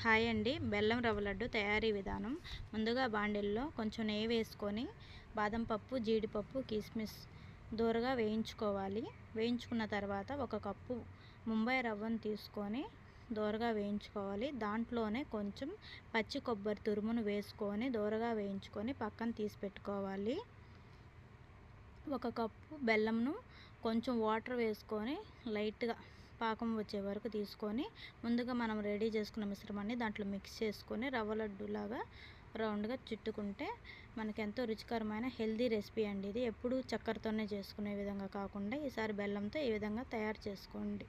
Hi అండి. బెల్లం రవ్వ లడ్డు తయారీ విధానం. ముందుగా బాండిల్లో కొంచెం నెయ్యి వేసుకొని బాదం పప్పు, జీడిపప్పు, కిస్మిస్ దోరగా వేయించుకోవాలి. వేయించుకున్న తర్వాత ఒక కప్పు ముంబై రవ్వను తీసుకొని దోరగా వేయించుకోవాలి. దాంట్లోనే కొంచెం పచ్చి కొబ్బరి తురుమును వేసుకొని దోరగా వేయించుకొని పక్కన తీసి పెట్టుకోవాలి. ఒక కప్పు బెల్లంను కొంచెం వాటర్ వేసుకొని లైట్గా పాకం వచ్చే వరకు తీసుకొని ముందుగా మనం రెడీ చేసుకున్న మిశ్రమాన్ని దాంట్లో మిక్స్ చేసుకొని రవ్వ లడ్డూలాగా రౌండ్గా చుట్టుకుంటే మనకి ఎంతో రుచికరమైన హెల్దీ రెసిపీ అండి. ఇది ఎప్పుడు చక్కెరతోనే చేసుకునే విధంగా కాకుండా ఈసారి బెల్లంతో ఈ విధంగా తయారు చేసుకోండి.